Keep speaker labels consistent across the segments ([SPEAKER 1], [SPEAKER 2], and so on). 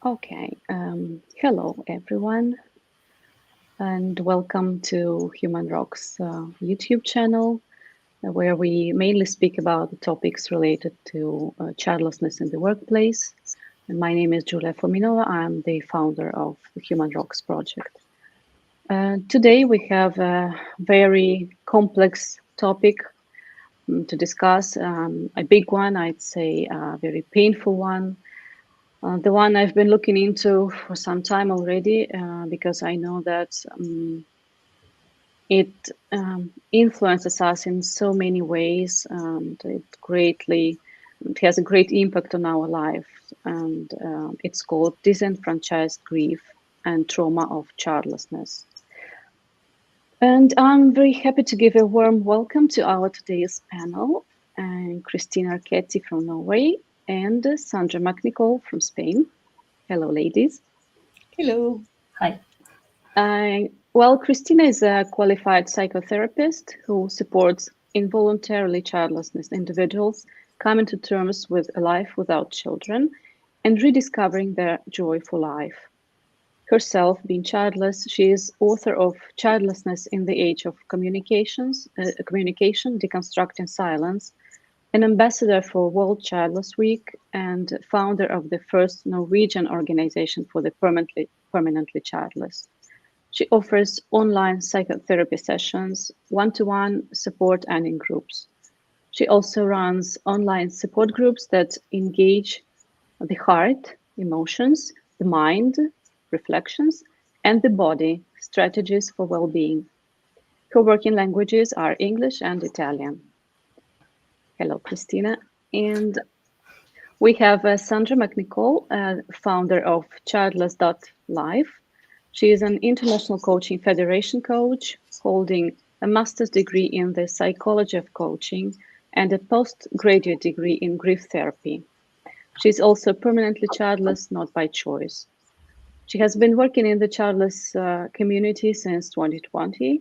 [SPEAKER 1] Okay, hello everyone, and welcome to Human Rock's YouTube channel, where we mainly speak about the topics related to childlessness in the workplace. And my name is Julia Fominova. I'm the founder of the Human Rocks project. Today we have a very complex topic to discuss, a big one, I'd say a very painful one. The one I've been looking into for some time already, because I know that it influences us in so many ways, and it has a great impact on our life. And it's called Disenfranchised Grief and Trauma of Childlessness. And I'm very happy to give a warm welcome to our today's panel, Cristina Archetti from Norway and Sandra McNicol from Spain. Hello, ladies.
[SPEAKER 2] Hello.
[SPEAKER 3] Hi.
[SPEAKER 1] Well, Cristina is a qualified psychotherapist who supports involuntarily childlessness individuals coming to terms with a life without children and rediscovering their joy for life. Herself being childless, she is author of Childlessness in the Age of Communication, Deconstructing Silence, an ambassador for World Childless Week, and founder of the first Norwegian organization for the permanently childless. She offers online psychotherapy sessions, one-to-one support, and in groups. She also runs online support groups that engage the heart, emotions, the mind, reflections, and the body, strategies for well-being. Her working languages are English and Italian. Hello, Cristina. And we have Sandra McNicol, founder of Childless.life. She is an International Coaching Federation coach, holding a master's degree in the psychology of coaching and a postgraduate degree in grief therapy. She's also permanently childless, not by choice. She has been working in the childless community since 2020.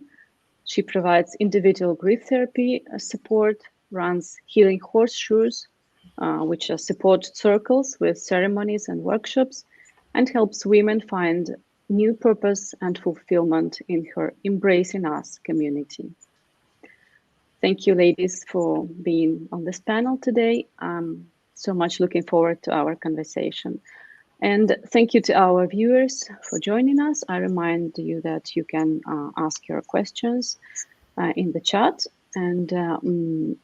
[SPEAKER 1] She provides individual grief therapy support, runs healing horseshoes, which are support circles with ceremonies and workshops, and helps women find new purpose and fulfillment in her Embracing Us community. Thank you, ladies, for being on this panel today. I'm so much looking forward to our conversation. And thank you to our viewers for joining us. I remind you that you can ask your questions in the chat. And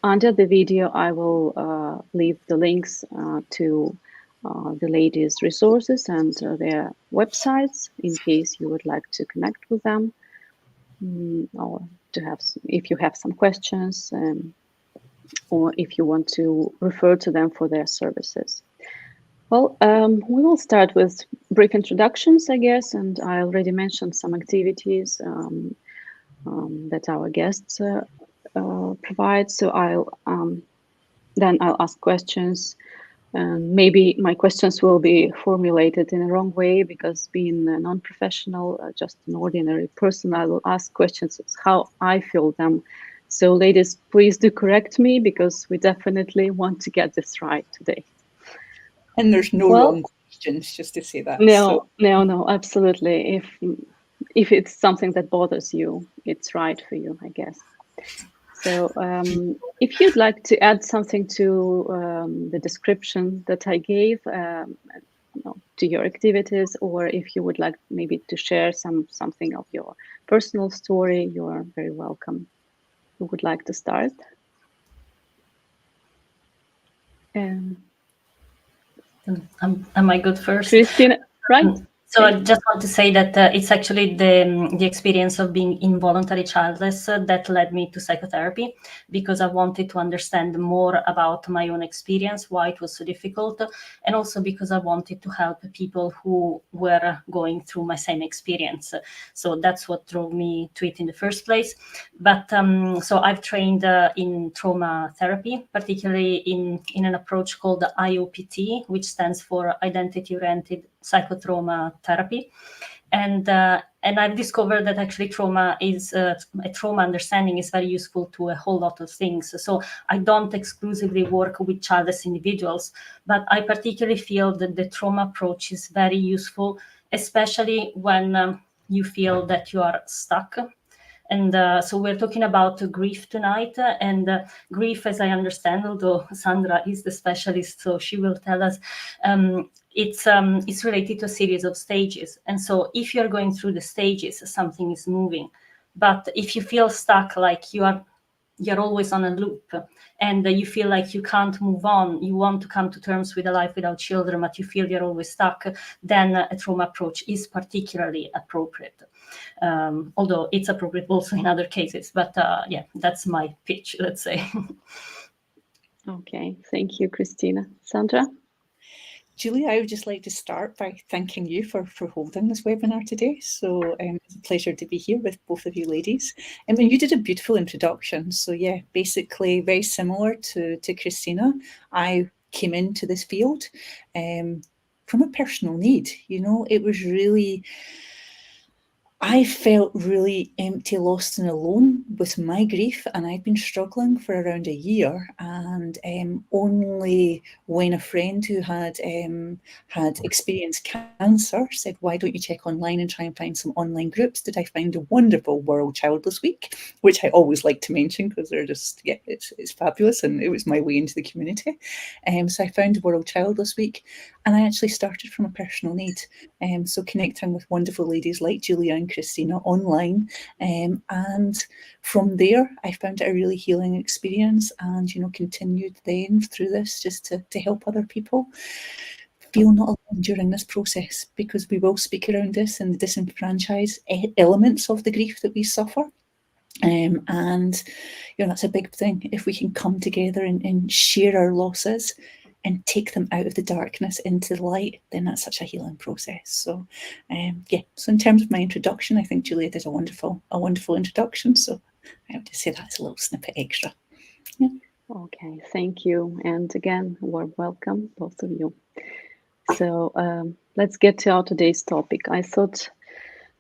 [SPEAKER 1] under the video, I will leave the links to the ladies' resources and their websites in case you would like to connect with them or to have, if you have some questions or if you want to refer to them for their services. Well, we will start with brief introductions, I guess, and I already mentioned some activities that our guests provide. So then I'll ask questions. Maybe my questions will be formulated in a wrong way because being a non-professional, just an ordinary person, I will ask questions how I feel them. So ladies, please do correct me because we definitely want to get this right today.
[SPEAKER 2] And there's no wrong questions, just to say that.
[SPEAKER 1] No, absolutely. If it's something that bothers you, it's right for you, I guess. So if you'd like to add something to the description that I gave to your activities, or if you would like maybe to share something of your personal story, you are very welcome. Who would like to start?
[SPEAKER 3] Am I good first?
[SPEAKER 1] Cristina, right?
[SPEAKER 3] So I just want to say that it's actually the experience of being involuntary childless that led me to psychotherapy, because I wanted to understand more about my own experience, why it was so difficult, and also because I wanted to help people who were going through my same experience. So that's what drove me to it in the first place. But so I've trained in trauma therapy, particularly in an approach called IOPT, which stands for Identity Oriented Psychotrauma Therapy. And I've discovered that actually trauma understanding is very useful to a whole lot of things. So I don't exclusively work with childless individuals, but I particularly feel that the trauma approach is very useful, especially when you feel that you are stuck. And so we're talking about grief tonight, and grief, as I understand, although Sandra is the specialist, so she will tell us, it's related to a series of stages. And so if you're going through the stages, something is moving. But if you feel stuck, like you're always on a loop, and you feel like you can't move on, you want to come to terms with a life without children, but you feel you're always stuck, then a trauma approach is particularly appropriate. Although it's appropriate also in other cases, but yeah, that's my pitch, let's say.
[SPEAKER 1] Okay, thank you, Cristina. Sandra?
[SPEAKER 2] Julie, I would just like to start by thanking you for holding this webinar today. So it's a pleasure to be here with both of you ladies. And you did a beautiful introduction. So yeah, basically very similar to Cristina. I came into this field from a personal need. You know, it was really, I felt really empty, lost and alone with my grief, and I'd been struggling for around a year. And only when a friend who had experienced cancer said, "Why don't you check online and try and find some online groups?" did I find a wonderful World Childless Week, which I always like to mention because they're just, yeah, it's fabulous, and it was my way into the community. So I found World Childless Week, and I actually started from a personal need. So connecting with wonderful ladies like Julia and Cristina online, and from there I found it a really healing experience, and continued then through this just to help other people feel not alone during this process, because we will speak around this and the disenfranchised elements of the grief that we suffer. And that's a big thing. If we can come together and share our losses and take them out of the darkness into the light, then that's such a healing process. So yeah, so in terms of my introduction, I think Julia did a wonderful introduction. So I would just say that's a little snippet extra. Yeah.
[SPEAKER 1] Okay, thank you. And again, warm welcome, both of you. So let's get to our today's topic. I thought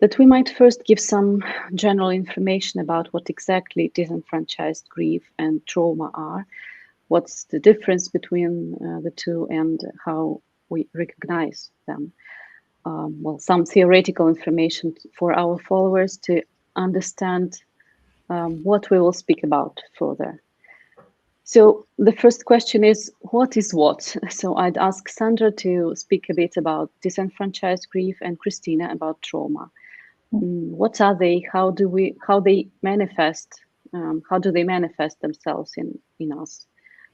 [SPEAKER 1] that we might first give some general information about what exactly disenfranchised grief and trauma are, what's the difference between the two, and how we recognize them. Well, some theoretical information for our followers to understand what we will speak about further. So the first question is, what is what? So I'd ask Sandra to speak a bit about disenfranchised grief and Cristina about trauma. What are they? How do they manifest? How do they manifest themselves in us?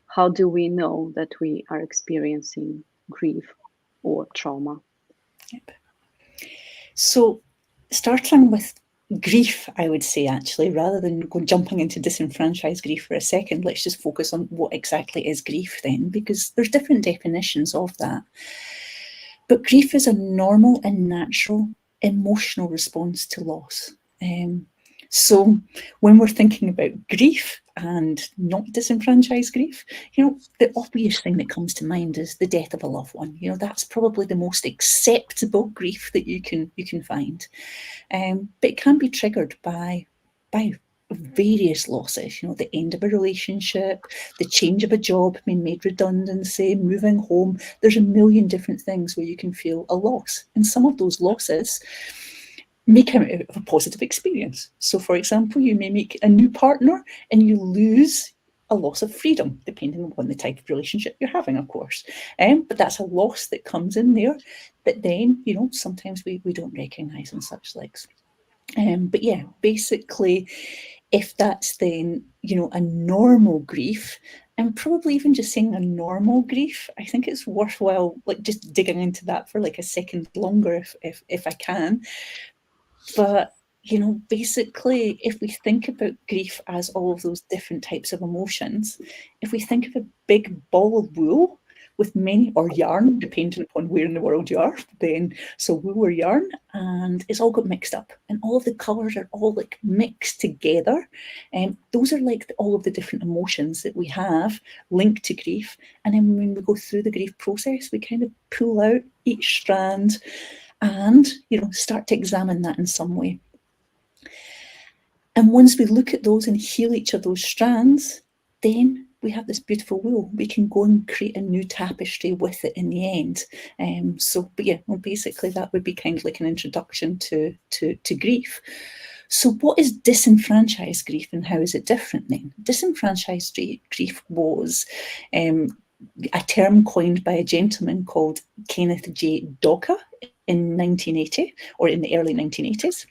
[SPEAKER 1] How do we know that we are experiencing grief or trauma?
[SPEAKER 2] Yep. So starting with grief, I would say, actually, rather than jumping into disenfranchised grief for a second, let's just focus on what exactly is grief then, because there's different definitions of that. But grief is a normal and natural emotional response to loss. So when we're thinking about grief and not disenfranchised grief, the obvious thing that comes to mind is the death of a loved one. That's probably the most acceptable grief that you can find. But it can be triggered by various losses, the end of a relationship, the change of a job, being made redundancy, moving home. There's a million different things where you can feel a loss. And some of those losses may come out of a positive experience. So for example, you may meet a new partner and you lose a loss of freedom, depending on the type of relationship you're having, of course. But that's a loss that comes in there that then, sometimes we don't recognise and such likes. But yeah, basically, if that's then, a normal grief, and probably even just saying a normal grief, I think it's worthwhile just digging into that for a second longer if I can. But basically, if we think about grief as all of those different types of emotions, if we think of a big ball of wool with many, or yarn, depending upon where in the world you are, then so wool or yarn, and it's all got mixed up, and all of the colours are all mixed together, and those are all of the different emotions that we have linked to grief. And then when we go through the grief process, we kind of pull out each strand, and, start to examine that in some way. And once we look at those and heal each of those strands, then we have this beautiful wool. We can go and create a new tapestry with it in the end. Basically that would be kind of like an introduction to grief. So what is disenfranchised grief and how is it different then? Disenfranchised grief was a term coined by a gentleman called Kenneth J. Doka in 1980, or in the early 1980s.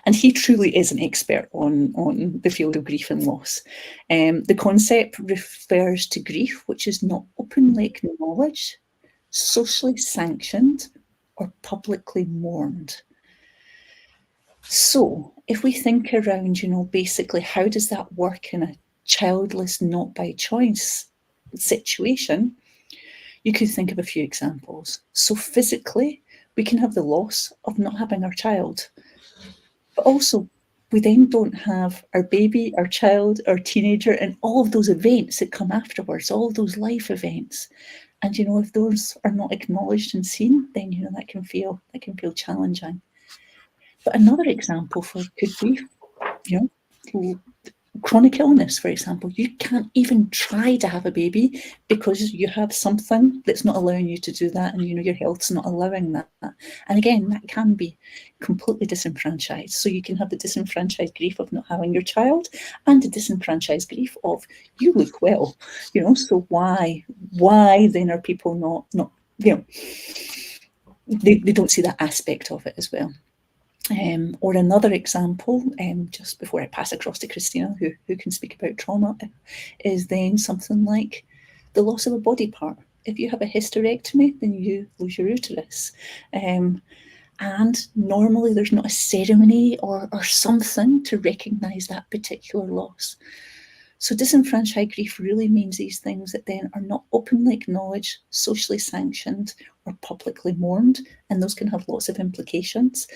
[SPEAKER 2] And he truly is an expert on the field of grief and loss. The concept refers to grief which is not openly acknowledged, socially sanctioned, or publicly mourned. So if we think around, basically how does that work in a childless, not by choice situation, you could think of a few examples. So physically, we can have the loss of not having our child. But also, we then don't have our baby, our child, our teenager, and all of those events that come afterwards, all of those life events. And, if those are not acknowledged and seen, then, that can feel challenging. But another example could be, chronic illness, for example. You can't even try to have a baby because you have something that's not allowing you to do that, and your health's not allowing that. And again, that can be completely disenfranchised. So you can have the disenfranchised grief of not having your child, and the disenfranchised grief of you look well. So why then are people not they don't see that aspect of it as well. Or another example, just before I pass across to Cristina, who can speak about trauma, is then something like the loss of a body part. If you have a hysterectomy, then you lose your uterus. And normally there's not a ceremony or something to recognise that particular loss. So disenfranchised grief really means these things that then are not openly acknowledged, socially sanctioned, or publicly mourned, and those can have lots of implications,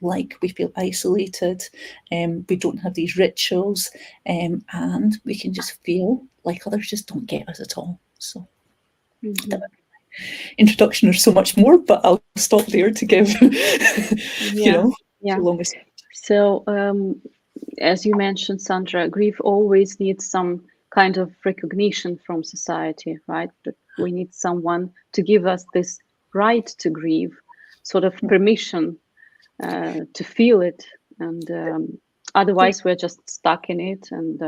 [SPEAKER 2] like we feel isolated, we don't have these rituals, and we can just feel like others just don't get us at all. So introduction, there's so much more, but I'll stop there to give
[SPEAKER 1] So as you mentioned, Sandra, grief always needs some kind of recognition from society, right? That we need someone to give us this right to grieve, sort of permission to feel it, and otherwise we're just stuck in it, and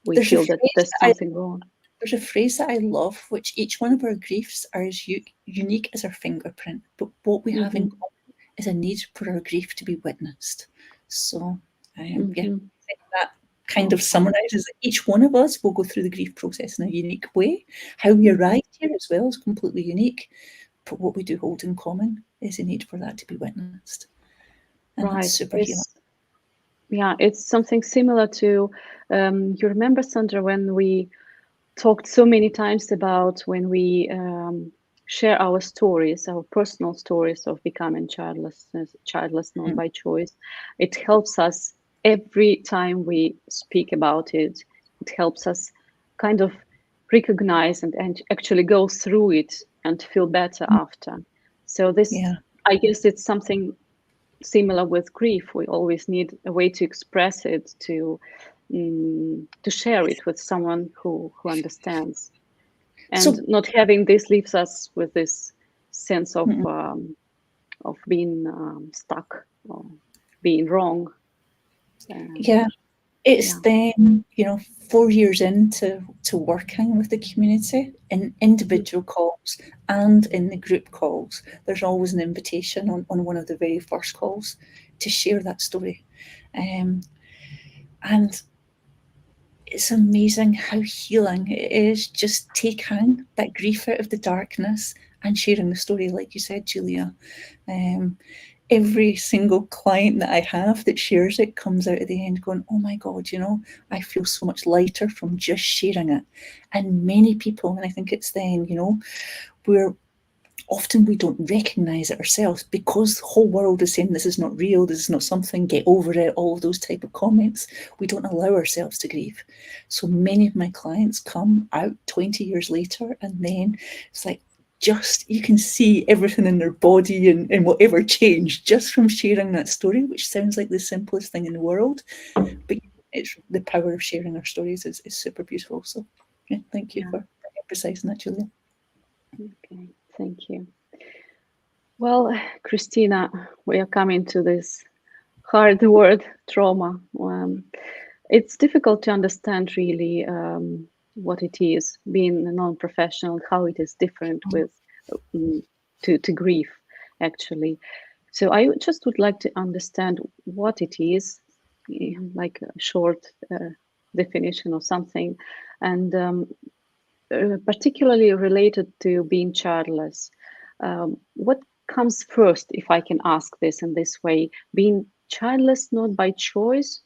[SPEAKER 1] we feel that there's something wrong.
[SPEAKER 2] There's a phrase that I love, which each one of our griefs are as unique as our fingerprint, but what we have in common is a need for our grief to be witnessed. So I think that kind of summarises that each one of us will go through the grief process in a unique way. How we arrived here as well is completely unique, but what we do hold in common is a need for that to be witnessed. And that's super healing.
[SPEAKER 1] Yeah, it's something similar to, you remember, Sandra, when we talked so many times about when we share our stories, our personal stories of becoming childless not by choice. It helps us every time we speak about it. It helps us kind of recognize and actually go through it and feel better after. So this, I guess it's something similar with grief. We always need a way to express it, to share it with someone who understands. And not having this leaves us with this sense of being stuck or being wrong.
[SPEAKER 2] It's then 4 years into working with the community in individual calls and in the group calls. There's always an invitation on one of the very first calls to share that story, and it's amazing how healing it is just taking that grief out of the darkness and sharing the story, like you said, Julia. Every single client that I have that shares it comes out at the end going, oh my God, I feel so much lighter from just sharing it. And many people, and I think it's then, we don't recognise it ourselves because the whole world is saying this is not real, this is not something, get over it, all of those type of comments. We don't allow ourselves to grieve. So many of my clients come out 20 years later and then it's like, you can see everything in their body and whatever changed just from sharing that story, which sounds like the simplest thing in the world, but it's the power of sharing our stories is super beautiful. So yeah, thank you for emphasizing that, Julia.
[SPEAKER 1] Okay, thank you. Well, Cristina, we are coming to this hard word, trauma. It's difficult to understand really what it is, being a non-professional, how it is different with to grief, actually. So I just would like to understand what it is, like a short definition or something, and particularly related to being childless. What comes first, if I can ask this in this way? Being childless not by choice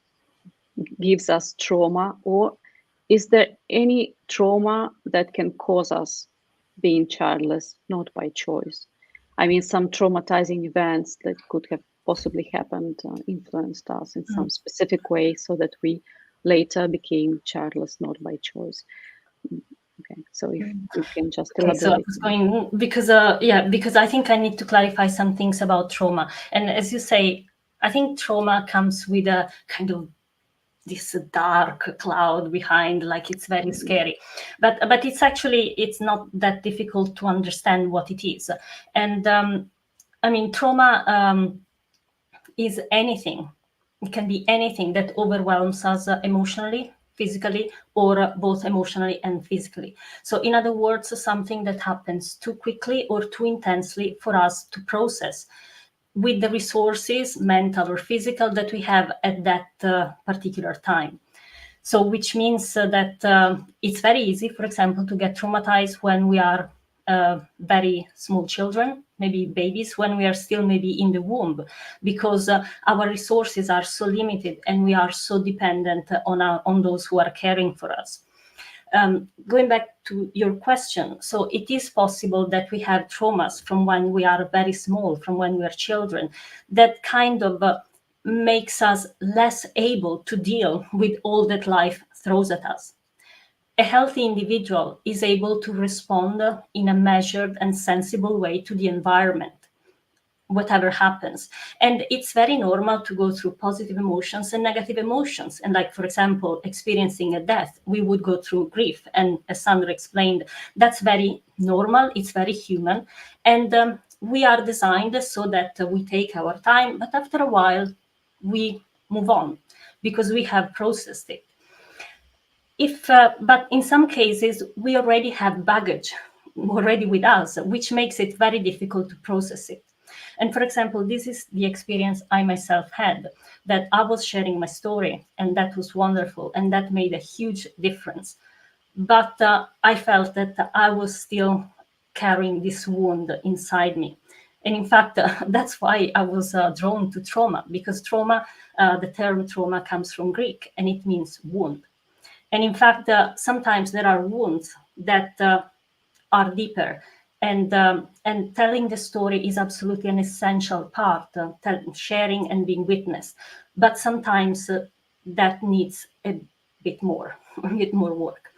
[SPEAKER 1] gives us trauma, or is there any trauma that can cause us being childless not by choice? I mean, some traumatizing events that could have possibly happened influenced us in some specific way so that we later became childless not by choice. Okay, so if you can just elaborate.
[SPEAKER 3] So I was going because because I think I need to clarify some things about trauma. And as you say, I think trauma comes with a kind of this dark cloud behind, like it's very scary. But it's not that difficult to understand what it is. And I mean, trauma is anything. It can be anything that overwhelms us emotionally, physically, or both emotionally and physically. So in other words, something that happens too quickly or too intensely for us to process with the resources, mental or physical, that we have at that particular time. So which means that it's very easy, for example, to get traumatized when we are very small children, maybe babies, when we are still maybe in the womb, because our resources are so limited and we are so dependent on those who are caring for us. Going back to your question, so it is possible that we have traumas from when we are very small, from when we are children, that kind of makes us less able to deal with all that life throws at us. A healthy individual is able to respond in a measured and sensible way to the environment, whatever happens. And it's very normal to go through positive emotions and negative emotions. And like, for example, experiencing a death, we would go through grief. And as Sandra explained, that's very normal, it's very human. And we are designed so that we take our time, but after a while, we move on because we have processed it. But in some cases, we already have baggage already with us, which makes it very difficult to process it. And for example, this is the experience I myself had, that I was sharing my story, and that was wonderful, and that made a huge difference. But I felt that I was still carrying this wound inside me. And in fact, that's why I was drawn to trauma, because trauma, the term trauma comes from Greek, and it means wound. And in fact, sometimes there are wounds that are deeper, and telling the story is absolutely an essential part, sharing and being witnessed. But sometimes that needs a bit more work.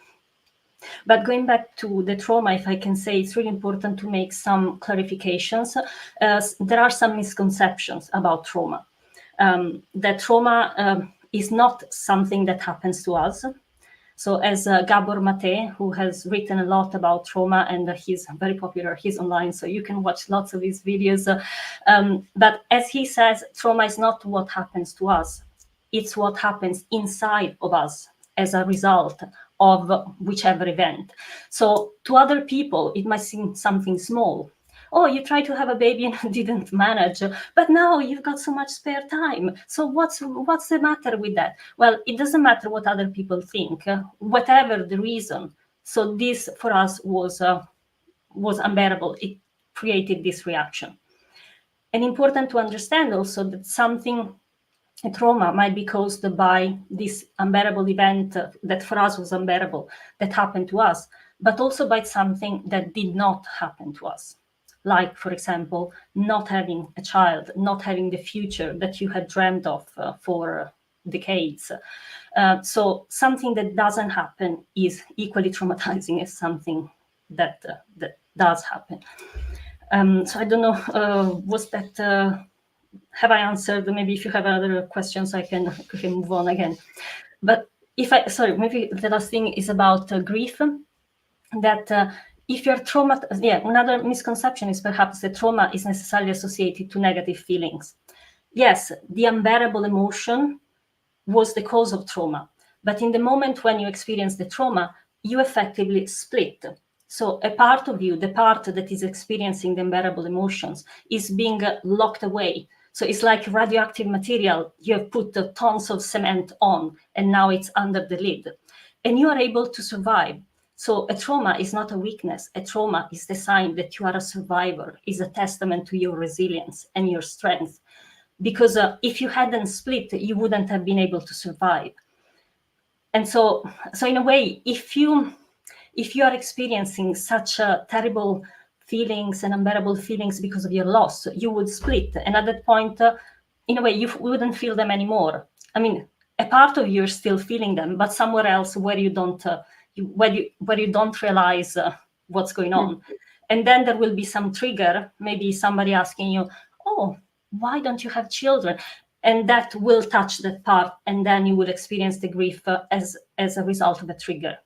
[SPEAKER 3] But going back to the trauma, if I can say, it's really important to make some clarifications. There are some misconceptions about trauma. That trauma is not something that happens to us. So as Gabor Mate, who has written a lot about trauma, and he's very popular, he's online, so you can watch lots of his videos. But as he says, trauma is not what happens to us. It's what happens inside of us as a result of whichever event. So to other people, it might seem something small. Oh, you tried to have a baby and didn't manage, but now you've got so much spare time. So what's the matter with that? Well, it doesn't matter what other people think, whatever the reason. So this for us was unbearable. It created this reaction. And important to understand also that a trauma might be caused by this unbearable event that for us was unbearable, that happened to us, but also by something that did not happen to us. Like, for example, not having a child, not having the future that you had dreamed of for decades. So something that doesn't happen is equally traumatizing as something that does happen. So I don't know, was that, have I answered? Maybe if you have other questions, I can move on again. But maybe the last thing is about grief, that if you're traumatized, another misconception is perhaps that trauma is necessarily associated to negative feelings. Yes, the unbearable emotion was the cause of trauma, but in the moment when you experience the trauma, you effectively split. So a part of you, the part that is experiencing the unbearable emotions, is being locked away. So it's like radioactive material. You have put tons of cement on, and now it's under the lid. And you are able to survive. So a trauma is not a weakness. A trauma is the sign that you are a survivor, is a testament to your resilience and your strength. Because if you hadn't split, you wouldn't have been able to survive. And so in a way, if you are experiencing such terrible feelings and unbearable feelings because of your loss, you would split. And at that point, in a way, you wouldn't feel them anymore. I mean, a part of you is still feeling them, but somewhere else where you don't, where you don't realize what's going on. And then there will be some trigger, maybe somebody asking you, oh, why don't you have children? And that will touch that part, and then you will experience the grief as a result of a trigger.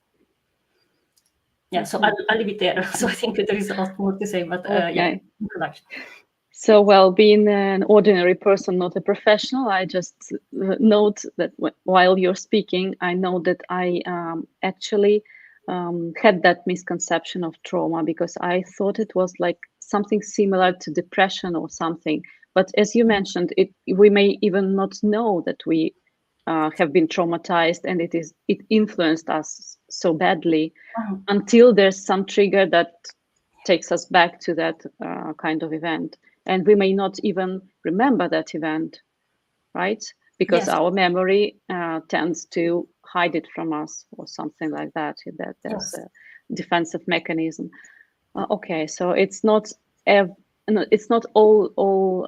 [SPEAKER 3] Yeah, so I'll leave it there. So I think there is a lot more to say, but
[SPEAKER 1] okay.
[SPEAKER 3] Introduction.
[SPEAKER 1] So, well, being an ordinary person, not a professional, I just note that while you're speaking, I know that I actually had that misconception of trauma, because I thought it was like something similar to depression or something. But as you mentioned, we may even not know that we have been traumatized, and it influenced us so badly until there's some trigger that takes us back to that kind of event. And we may not even remember that event, right? Because our memory tends to hide it from us, or something like that. That there's a defensive mechanism. Okay, so it's not it's not all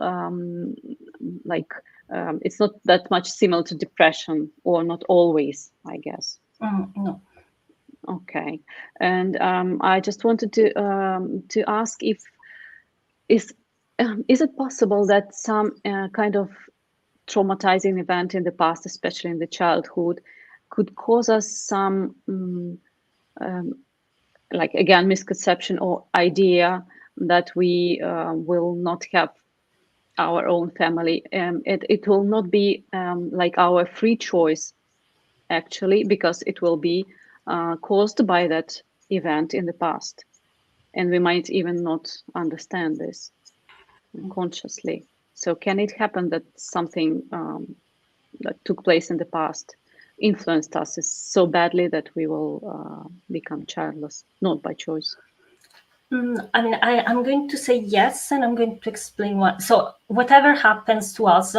[SPEAKER 1] like it's not that much similar to depression, or not always, I guess.
[SPEAKER 3] No.
[SPEAKER 1] Okay, and I just wanted to ask if is it possible that some kind of traumatizing event in the past, especially in the childhood, could cause us some like, again, misconception or idea that we will not have our own family? It will not be like our free choice, actually, because it will be caused by that event in the past, and we might even not understand this consciously. So can it happen that something that took place in the past influenced us so badly that we will become childless, not by choice?
[SPEAKER 3] I mean, I'm going to say yes, and I'm going to explain why. So whatever happens to us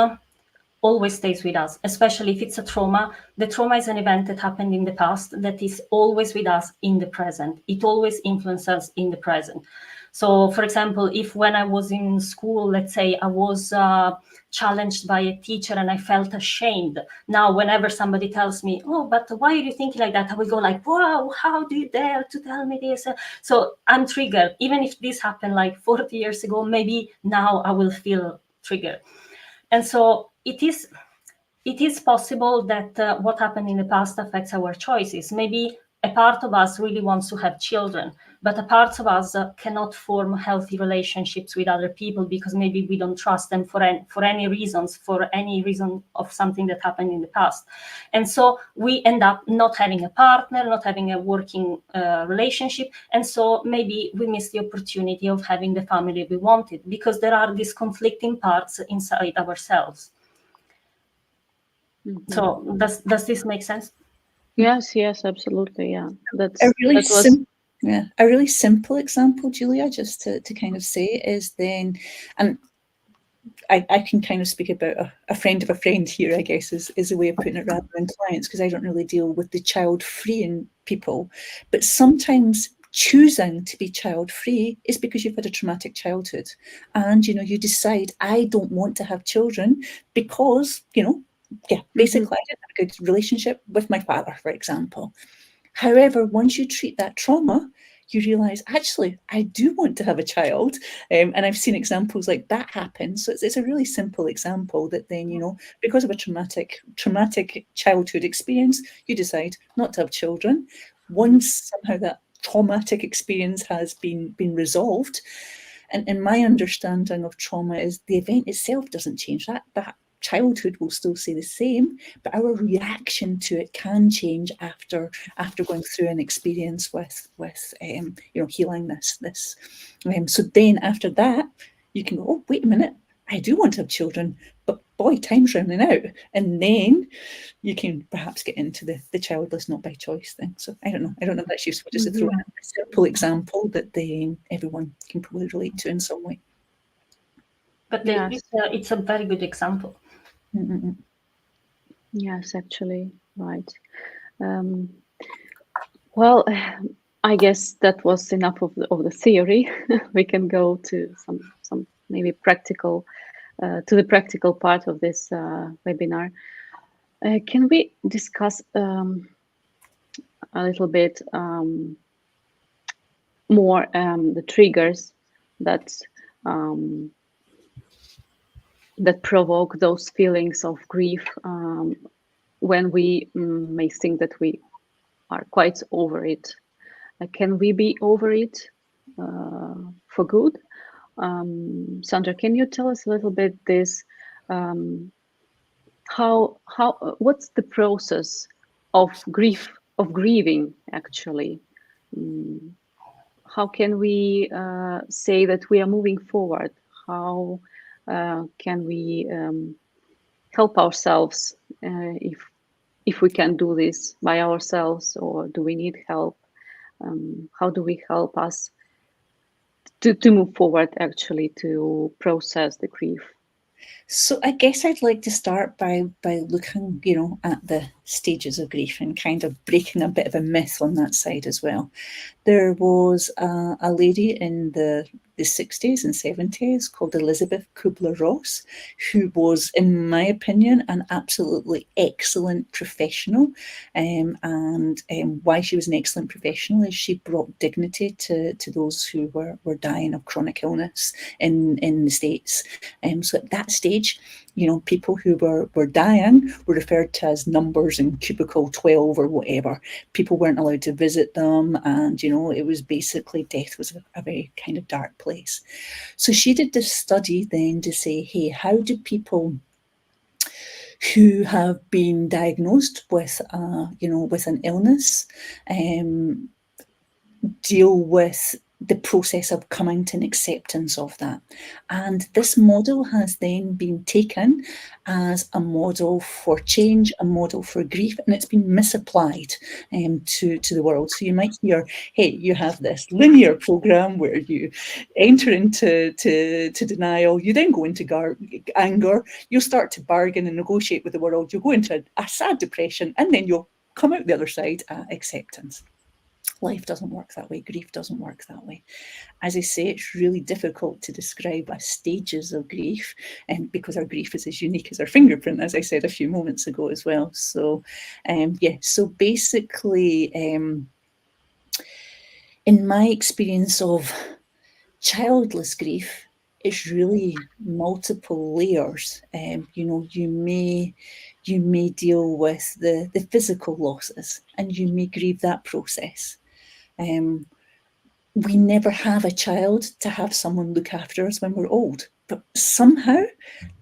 [SPEAKER 3] always stays with us, especially if it's a trauma. The trauma is an event that happened in the past that is always with us in the present. It always influences us in the present. So, for example, if when I was in school, let's say I was challenged by a teacher and I felt ashamed. Now, whenever somebody tells me, oh, but why are you thinking like that? I will go like, wow, how do you dare to tell me this? So I'm triggered. Even if this happened like 40 years ago, maybe now I will feel triggered. And so it is possible that what happened in the past affects our choices. Maybe a part of us really wants to have children, but a part of us cannot form healthy relationships with other people because maybe we don't trust them for any reason of something that happened in the past. And so we end up not having a partner, not having a working relationship. And so maybe we miss the opportunity of having the family we wanted because there are these conflicting parts inside ourselves. Mm-hmm. So does this make sense?
[SPEAKER 1] Yes, absolutely. Yeah,
[SPEAKER 2] a really simple example, Julia, just to kind of say is then, and I can kind of speak about a friend of a friend here, I guess, is a way of putting it rather than clients, because I don't really deal with the child-freeing people. But sometimes choosing to be child-free is because you've had a traumatic childhood, and you decide, I don't want to have children because basically I didn't have a good relationship with my father, for example. However, once you treat that trauma, you realise, actually, I do want to have a child. And I've seen examples like that happen. So it's a really simple example that then, you know, because of a traumatic childhood experience, you decide not to have children. Once somehow that traumatic experience has been resolved, and my understanding of trauma is the event itself doesn't change. That childhood will still stay the same, but our reaction to it can change after going through an experience with you know, healing this. So then after that, you can go, oh, wait a minute, I do want to have children, but boy, time's running out. And then you can perhaps get into the childless not by choice thing. So I don't know if that's useful, just to throw in a simple example that everyone can probably relate to in some way.
[SPEAKER 3] But it's a very good example.
[SPEAKER 2] Mm-mm.
[SPEAKER 1] Yes, actually, right. Well, I guess that was enough of the theory. We can go to some maybe practical, to the practical part of this webinar. Can we discuss a little bit more the triggers that that provoke those feelings of grief when we may think that we are quite over it? Can we be over it for good? Sandra, can you tell us a little bit this? What's the process of grieving actually? How can we say that we are moving forward? How can we help ourselves if we can do this by ourselves, or do we need help? How do we help us to move forward, actually, to process the grief?
[SPEAKER 2] So I guess I'd like to start by looking, you know, at the stages of grief and kind of breaking a bit of a myth on that side as well. There was a lady in the 60s and 70s called Elizabeth Kubler-Ross, who was, in my opinion, an absolutely excellent professional. And why she was an excellent professional is she brought dignity to those who were dying of chronic illness in the States. So at that stage, you know, people who were dying were referred to as numbers in cubicle 12 or whatever. People weren't allowed to visit them, and, you know, it was basically, death was a very kind of dark place. So she did this study then to say, hey, how do people who have been diagnosed with, you know, with an illness deal with the process of coming to an acceptance of that? And this model has then been taken as a model for change, a model for grief, and it's been misapplied to the world. So you might hear, hey, you have this linear program where you enter into denial, you then go into anger, you'll start to bargain and negotiate with the world, you'll go into a sad depression, and then you'll come out the other side at acceptance. Life doesn't work that way. Grief doesn't work that way. As I say, it's really difficult to describe our stages of grief, because our grief is as unique as our fingerprint, as I said a few moments ago as well. So, so basically, in my experience of childless grief, it's really multiple layers. You know, you may deal with the physical losses, and you may grieve that process. We never have a child to have someone look after us when we're old, but somehow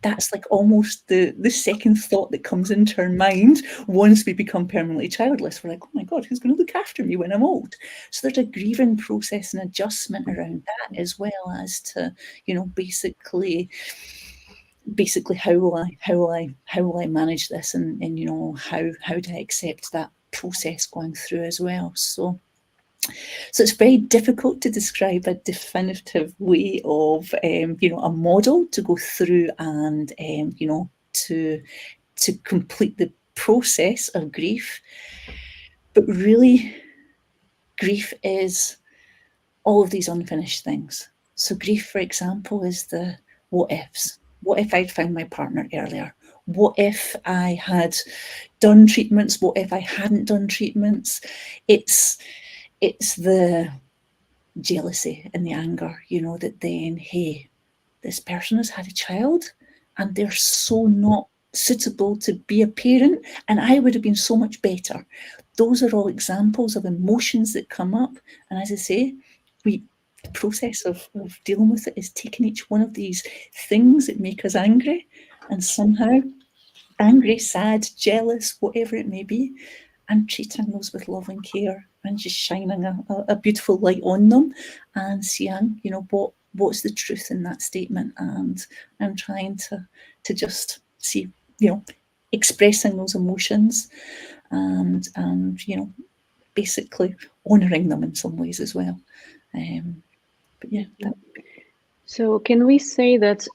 [SPEAKER 2] that's like almost the second thought that comes into our mind once we become permanently childless. We're like, oh my God, who's going to look after me when I'm old? So there's a grieving process and adjustment around that, as well as to, you know, basically how will I manage this, and you know, how do I accept that process going through as well. So it's very difficult to describe a definitive way of, you know, a model to go through and, you know, to complete the process of grief. But really, grief is all of these unfinished things. So grief, for example, is the what ifs. What if I'd found my partner earlier? What if I had done treatments? What if I hadn't done treatments? It's the jealousy and the anger, you know, that then, hey, this person has had a child and they're so not suitable to be a parent, and I would have been so much better. Those are all examples of emotions that come up. And as I say, the process of dealing with it is taking each one of these things that make us angry, and somehow angry, sad, jealous, whatever it may be, and treating those with love and care, and just shining a beautiful light on them and seeing, you know, what's the truth in that statement. And I'm trying to just see, you know, expressing those emotions and you know, basically honouring them in some ways as well. But yeah.
[SPEAKER 1] So can we say that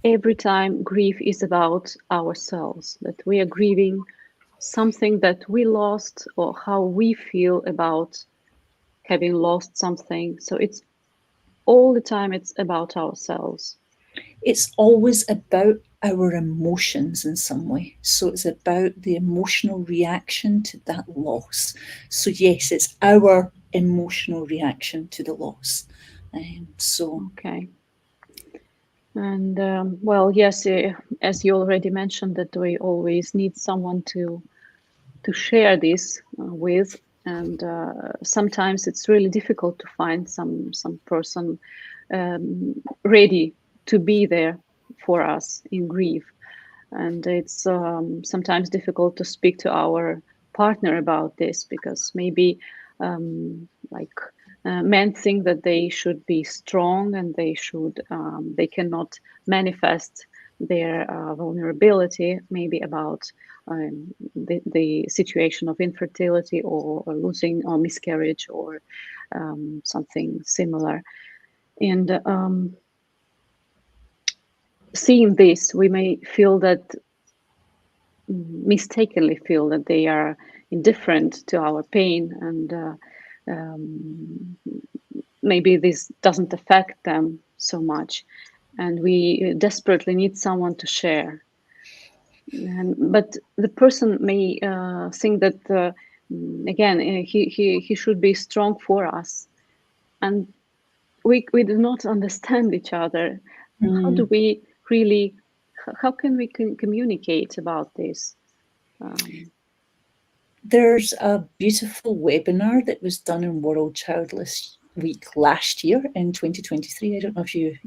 [SPEAKER 1] every time grief is about ourselves, that we are grieving something that we lost or how we feel about having lost something? So it's all the time, it's about ourselves.
[SPEAKER 2] It's always about our emotions in some way. So it's about the emotional reaction to that loss. So yes, it's our emotional reaction to the loss.
[SPEAKER 1] Okay. And well, yes, as you already mentioned, that we always need someone to share this with, and sometimes it's really difficult to find some person ready to be there for us in grief, and it's sometimes difficult to speak to our partner about this, because maybe men think that they should be strong and they cannot manifest their vulnerability, maybe about the situation of infertility or losing or miscarriage or something similar. And seeing this, we may feel that, mistakenly feel that they are indifferent to our pain, and maybe this doesn't affect them so much, and we desperately need someone to share. But the person may think that again, he should be strong for us, and we do not understand each other. How do we really? How can we communicate about this?
[SPEAKER 2] There's a beautiful webinar that was done in World Childless Week last year in 2023. I don't know if you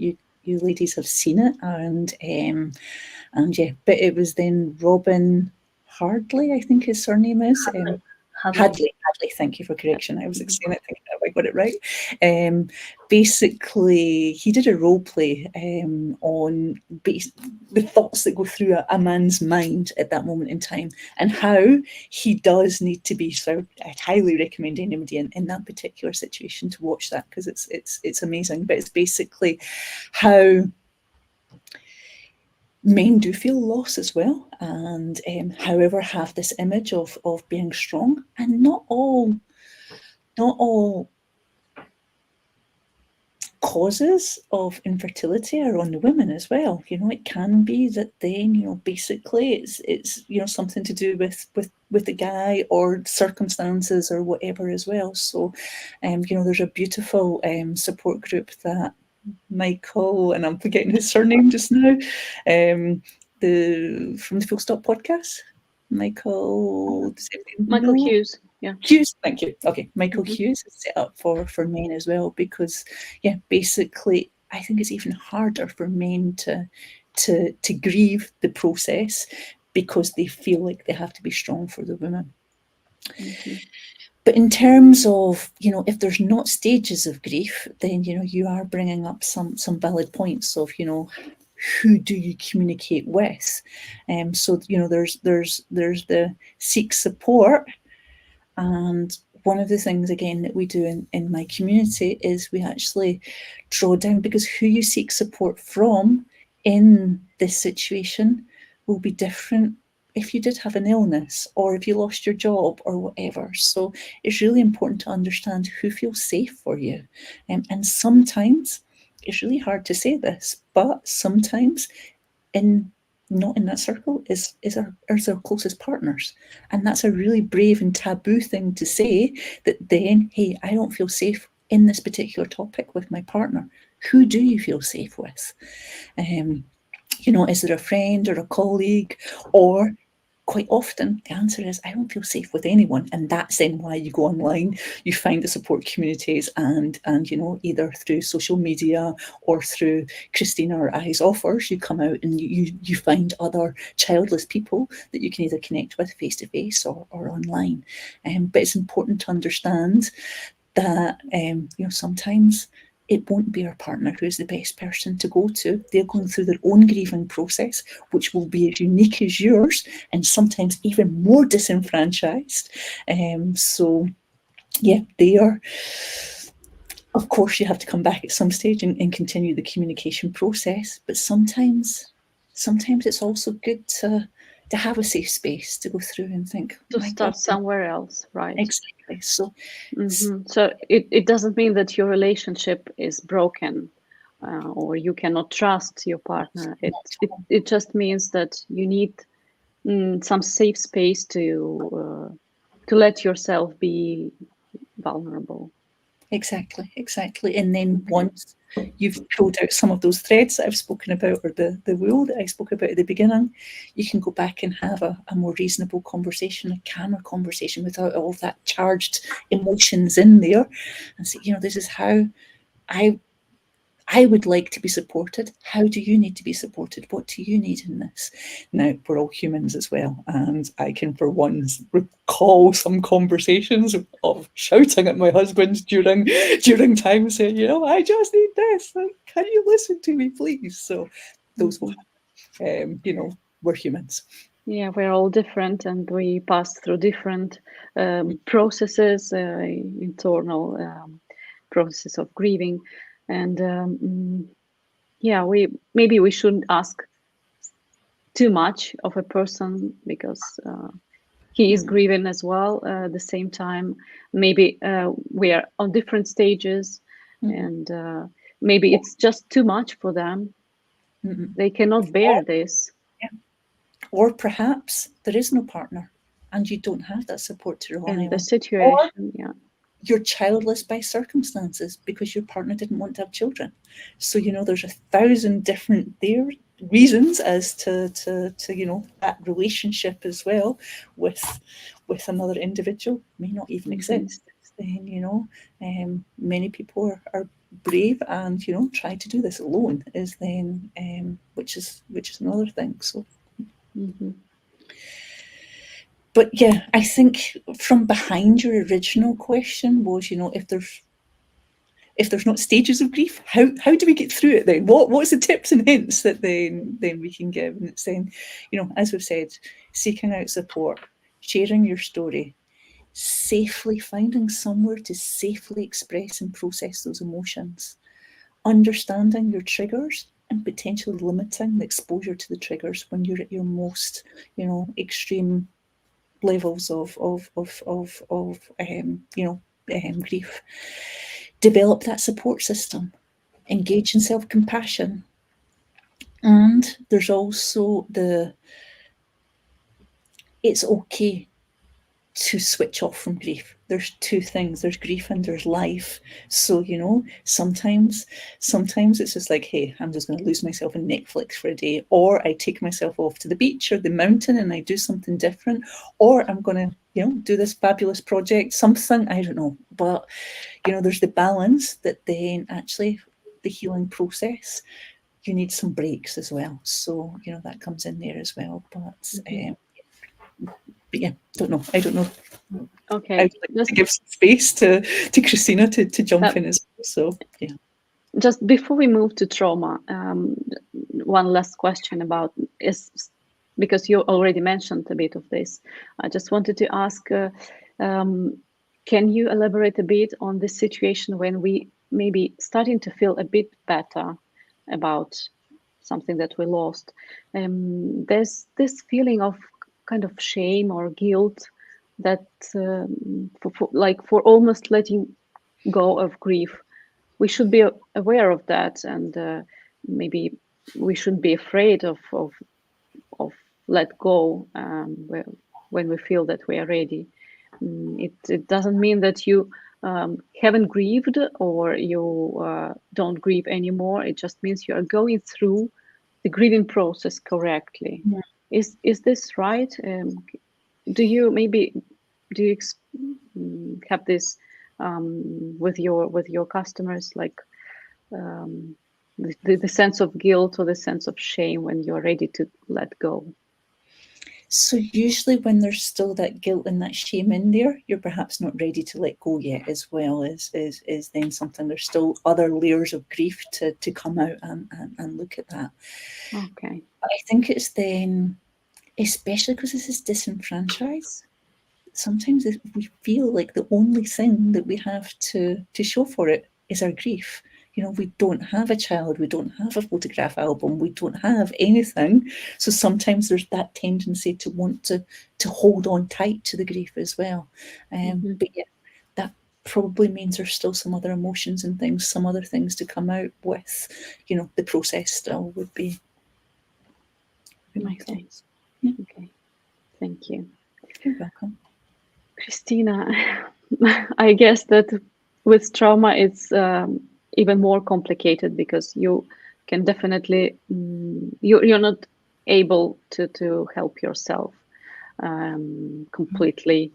[SPEAKER 2] ladies have seen it, and yeah, but it was then Robin Hardley, I think his surname is. Hadley, thank you for correction. I was saying it, thinking I got it right. Basically, he did a role play on the thoughts that go through a man's mind at that moment in time, and how he does need to be. So I'd highly recommend anybody in that particular situation to watch that, because it's amazing. But it's basically how men do feel loss as well, and however have this image of being strong, and not all causes of infertility are on the women as well. You know, it can be that then, you know, basically it's you know, something to do with the guy or circumstances or whatever as well. So you know, there's a beautiful support group that Michael, and I'm forgetting his surname just now, from the Full Stop podcast, Michael
[SPEAKER 1] Hughes. Yeah.
[SPEAKER 2] Hughes, thank you. Okay, Michael Hughes is set up for men as well, because yeah, basically I think it's even harder for men to grieve the process, because they feel like they have to be strong for the woman. But in terms of, you know, if there's not stages of grief, then, you know, you are bringing up some valid points of, you know, who do you communicate with? So, you know, there's the seek support. And one of the things, again, that we do in my community is we actually draw down, because who you seek support from in this situation will be different if you did have an illness or if you lost your job or whatever. So it's really important to understand who feels safe for you. And sometimes it's really hard to say this, but sometimes not in that circle is our closest partners. And that's a really brave and taboo thing to say, that then, hey, I don't feel safe in this particular topic with my partner. Who do you feel safe with? You know, is there a friend or a colleague? Or quite often the answer is, I don't feel safe with anyone. And that's then why you go online, you find the support communities, and you know, either through social media or through Cristina or I's offers, you come out and you find other childless people that you can either connect with face to face or online. But it's important to understand that you know, sometimes it won't be our partner who is the best person to go to. They're going through their own grieving process, which will be as unique as yours, and sometimes even more disenfranchised. So yeah, they are. Of course, you have to come back at some stage and continue the communication process. But sometimes it's also good to have a safe space to go through and think,
[SPEAKER 1] to start somewhere else, right?
[SPEAKER 2] Exactly. So,
[SPEAKER 1] so it doesn't mean that your relationship is broken or you cannot trust your partner. It just means that you need some safe space to let yourself be vulnerable.
[SPEAKER 2] Exactly. And then once you've pulled out some of those threads that I've spoken about, or the wheel that I spoke about at the beginning, you can go back and have a more reasonable conversation, a calmer conversation without all of that charged emotions in there, and say, you know, this is how I would like to be supported. How do you need to be supported? What do you need in this? Now, we're all humans as well. And I can, for once, recall some conversations of shouting at my husband during times saying, you know, I just need this. Like, can you listen to me, please? So those will happen. You know, we're humans.
[SPEAKER 1] Yeah, we're all different, and we pass through different processes, internal process of grieving. And yeah, maybe we shouldn't ask too much of a person, because he is grieving as well. At the same time, maybe we are on different stages, and maybe it's just too much for them. They cannot bear this.
[SPEAKER 2] Yeah. Or perhaps there is no partner, and you don't have that support to rely on.
[SPEAKER 1] In the situation, yeah.
[SPEAKER 2] You're childless by circumstances because your partner didn't want to have children. So, you know, there's 1,000 different reasons as to you know, that relationship as well with another individual may not even exist. Then, you know, many people are brave and, you know, try to do this alone, is then which is another thing. So But yeah, I think from behind your original question was, you know, if there's not stages of grief, how do we get through it then? What's the tips and hints that then we can give? And it's then, you know, as we've said, seeking out support, sharing your story, safely finding somewhere to safely express and process those emotions, understanding your triggers and potentially limiting the exposure to the triggers when you're at your most, you know, extreme levels of grief. Develop that support system, engage in self-compassion. And there's also it's okay to switch off from grief. There's two things, there's grief and there's life. So, you know, sometimes it's just like, hey, I'm just going to lose myself in Netflix for a day, or I take myself off to the beach or the mountain and I do something different, or I'm going to, you know, do this fabulous project, something, I don't know. But, you know, there's the balance that then actually the healing process, you need some breaks as well. So, you know, that comes in there as well. But yeah, I don't know.
[SPEAKER 1] Okay,
[SPEAKER 2] I'd like to give some space to Cristina to jump in as well. So yeah.
[SPEAKER 1] Just before we move to trauma, one last question about because you already mentioned a bit of this. I just wanted to ask, can you elaborate a bit on this situation when we maybe starting to feel a bit better about something that we lost? There's this feeling of kind of shame or guilt that for almost letting go of grief. We should be aware of that, and maybe we shouldn't be afraid of let go when we feel that we are ready. It doesn't mean that you haven't grieved or you don't grieve anymore. It just means you are going through the grieving process correctly.
[SPEAKER 2] Yeah.
[SPEAKER 1] Is this right? Do you have this with your customers, like the sense of guilt or the sense of shame when you're ready to let go?
[SPEAKER 2] So usually when there's still that guilt and that shame in there, you're perhaps not ready to let go yet, as well as then something. There's still other layers of grief to come out and look at that.
[SPEAKER 1] Okay.
[SPEAKER 2] But I think it's then, especially because this is disenfranchised, sometimes we feel like the only thing that we have to show for it is our grief. You know, we don't have a child, we don't have a photograph album, we don't have anything. So sometimes there's that tendency to want to hold on tight to the grief as well. But yeah, that probably means there's still some other emotions and things, some other things to come out with, you know, the process still would be my thoughts. Yeah.
[SPEAKER 1] Okay, thank you.
[SPEAKER 2] You're welcome.
[SPEAKER 1] Cristina, I guess that with trauma it's even more complicated, because you can definitely you're not able to help yourself completely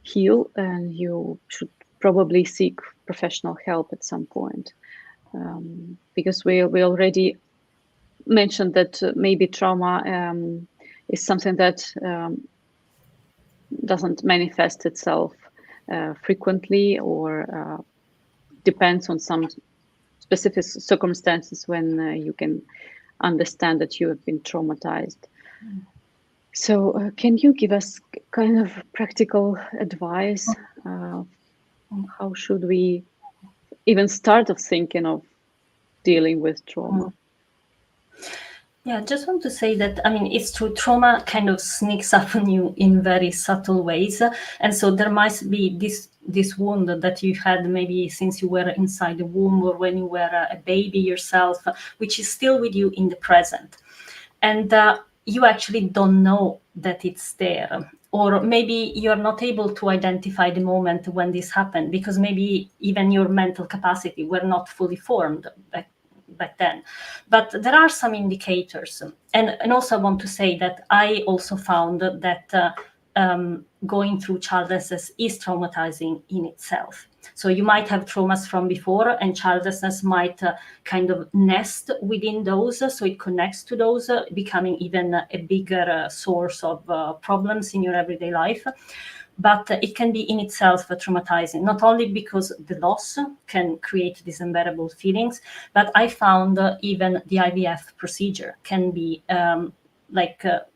[SPEAKER 1] heal, and you should probably seek professional help at some point, because we already mentioned that maybe trauma is something that doesn't manifest itself frequently, or depends on some specific circumstances when you can understand that you have been traumatized. So can you give us kind of practical advice on how should we even start of thinking of dealing with trauma?
[SPEAKER 3] Yeah, I just want to say that, I mean, it's true, trauma kind of sneaks up on you in very subtle ways. And so there might be this wound that you had maybe since you were inside the womb, or when you were a baby yourself, which is still with you in the present. And you actually don't know that it's there. Or maybe you're not able to identify the moment when this happened, because maybe even your mental capacity were not fully formed back then. But there are some indicators. And also I want to say that I also found that going through childlessness is traumatizing in itself. So you might have traumas from before, and childlessness might kind of nest within those. So it connects to those, becoming even a bigger source of problems in your everyday life. But it can be in itself traumatizing, not only because the loss can create these unbearable feelings, but I found even the IVF procedure can be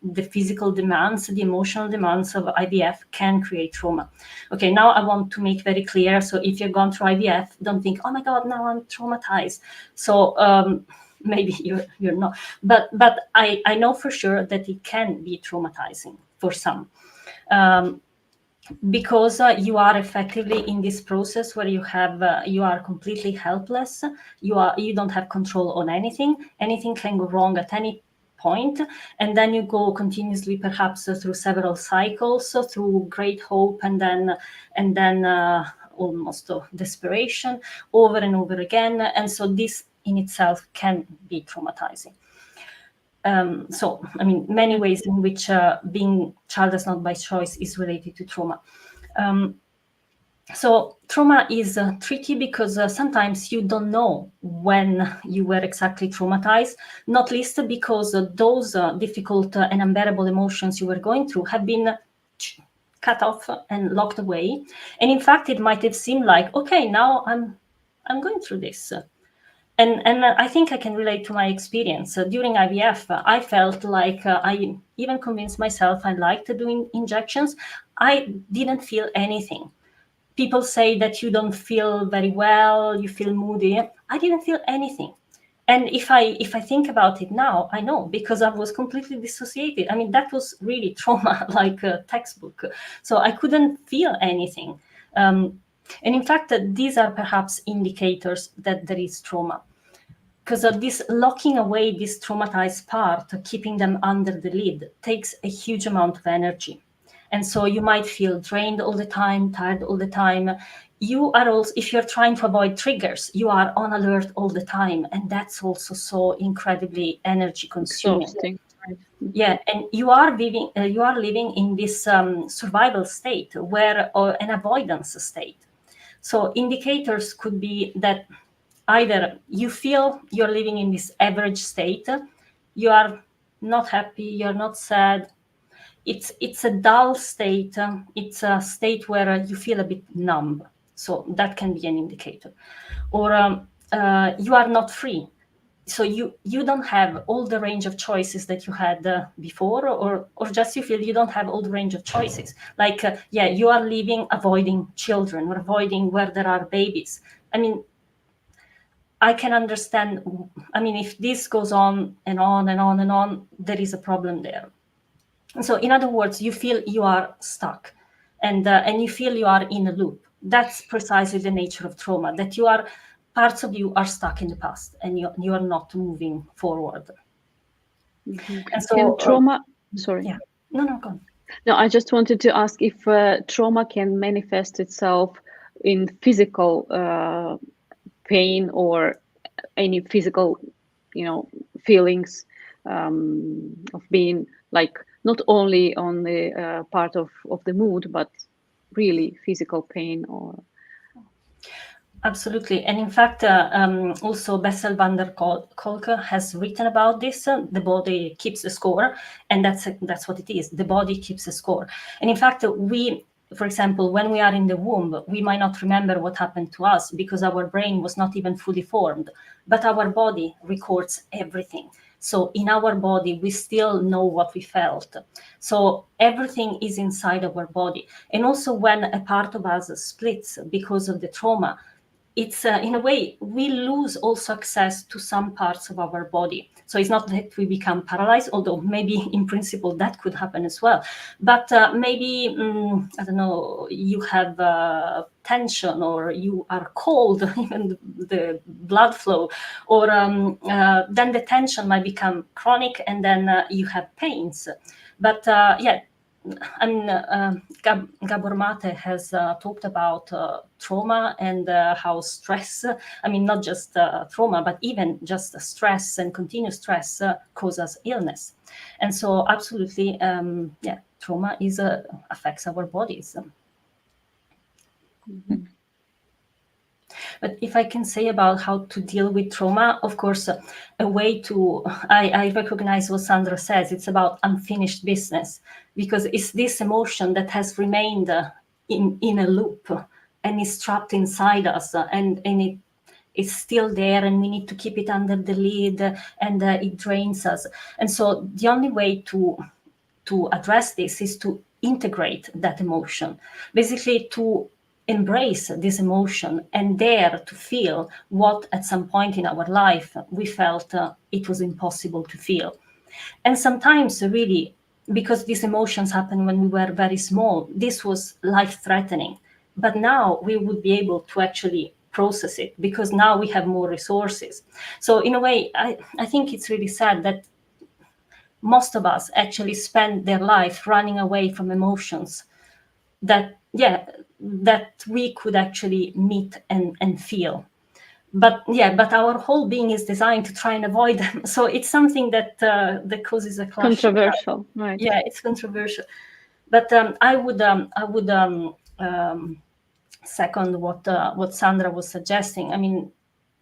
[SPEAKER 3] the physical demands, the emotional demands of IVF can create trauma. Okay, now I want to make very clear. So if you've gone through IVF, don't think, oh my God, now I'm traumatized. So maybe you're not. But I know for sure that it can be traumatizing for some. Because you are effectively in this process where you are completely helpless. You don't have control on anything. Anything can go wrong at any point, and then you go continuously, perhaps through several cycles, through great hope, and then almost desperation, over and over again. And so this in itself can be traumatizing. So, I mean, many ways in which being childless not by choice is related to trauma. So trauma is tricky because sometimes you don't know when you were exactly traumatized, not least because those difficult and unbearable emotions you were going through have been cut off and locked away. And in fact, it might have seemed like, okay, now I'm going through this. And I think I can relate to my experience. During IVF, I felt like I even convinced myself I liked doing injections. I didn't feel anything. People say that you don't feel very well, you feel moody. I didn't feel anything. And if I think about it now, I know, because I was completely dissociated. I mean, that was really trauma, like a textbook. So I couldn't feel anything. And in fact, these are perhaps indicators that there is trauma. Because of this locking away this traumatized part, keeping them under the lid, takes a huge amount of energy. And so you might feel drained all the time, tired all the time. you are also, if you're trying to avoid triggers, you are on alert all the time, and that's also so incredibly energy consuming.
[SPEAKER 1] Exhausting. Right.
[SPEAKER 3] Yeah, and you are living in this survival state, where or an avoidance state. So indicators could be that either you feel you're living in this average state, you are not happy, you're not sad. It's a dull state. It's a state where you feel a bit numb. So that can be an indicator. Or you are not free. So you don't have all the range of choices that you had before, or just you feel you don't have all the range of choices. Like, you are living avoiding children, or avoiding where there are babies. I mean, I can understand. I mean, if this goes on and on and on and on, there is a problem there. So in other words, you feel you are stuck, and you feel you are in a loop. That's precisely the nature of trauma, that parts of you are stuck in the past, and you are not moving forward.
[SPEAKER 1] Mm-hmm.
[SPEAKER 3] And so
[SPEAKER 1] Can trauma, sorry.
[SPEAKER 3] Yeah. No, go on.
[SPEAKER 1] No, I just wanted to ask if trauma can manifest itself in physical pain or any physical, feelings of being like not only on the part of the mood, but really physical pain or.
[SPEAKER 3] Absolutely. And in fact, also Bessel van der Kolk has written about this. The body keeps a score, and that's what it is. The body keeps a score. And in fact, for example, when we are in the womb, we might not remember what happened to us because our brain was not even fully formed, but our body records everything. So in our body, we still know what we felt. So everything is inside our body. And also when a part of us splits because of the trauma, it's in a way we lose also access to some parts of our body. So it's not that we become paralyzed, although maybe in principle that could happen as well. But maybe, I don't know, you have tension, or you are cold, even the blood flow, or then the tension might become chronic, and then you have pains. But I mean, Gabor Mate has talked about trauma and how stress, I mean, not just trauma, but even just stress and continuous stress causes illness. And so absolutely, trauma affects our bodies.
[SPEAKER 1] Mm-hmm.
[SPEAKER 3] But if I can say about how to deal with trauma, of course, a way to, I recognize what Sandra says, it's about unfinished business, because it's this emotion that has remained in a loop and is trapped inside us, and it is still there, and we need to keep it under the lid, and it drains us. And so the only way to address this is to integrate that emotion, basically to embrace this emotion and dare to feel what at some point in our life we felt it was impossible to feel. And sometimes really, because these emotions happened when we were very small, this was life-threatening. But now we would be able to actually process it because now we have more resources. So in a way, I think it's really sad that most of us actually spend their life running away from emotions that we could actually meet and feel. But our whole being is designed to try and avoid them. So it's something that causes a clash.
[SPEAKER 1] Controversial, right?
[SPEAKER 3] Yeah, it's controversial. But I would second what Sandra was suggesting. I mean,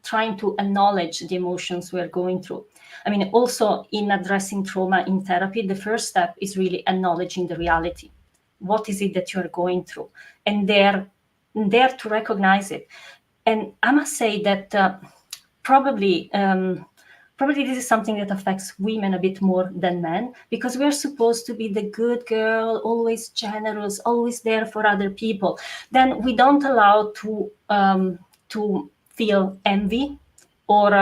[SPEAKER 3] trying to acknowledge the emotions we're going through. I mean, also in addressing trauma in therapy, the first step is really acknowledging the reality. What is it that you're going through? And dare to recognize it. And I must say that probably this is something that affects women a bit more than men, because we're supposed to be the good girl, always generous, always there for other people. Then we don't allow to feel envy or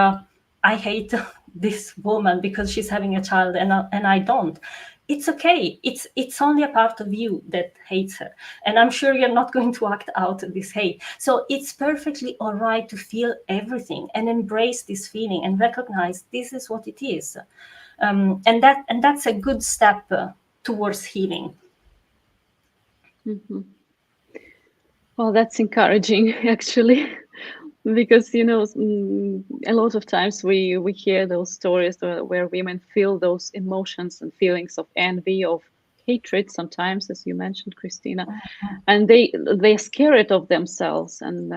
[SPEAKER 3] I hate this woman because she's having a child and I don't. It's okay. It's only a part of you that hates her. And I'm sure you're not going to act out this hate. So it's perfectly all right to feel everything and embrace this feeling and recognize this is what it is. And that's a good step towards healing.
[SPEAKER 1] Mm-hmm. Well, that's encouraging, actually, because a lot of times we hear those stories where women feel those emotions and feelings of envy, of hatred, sometimes, as you mentioned, Christina, and they're scared of themselves, and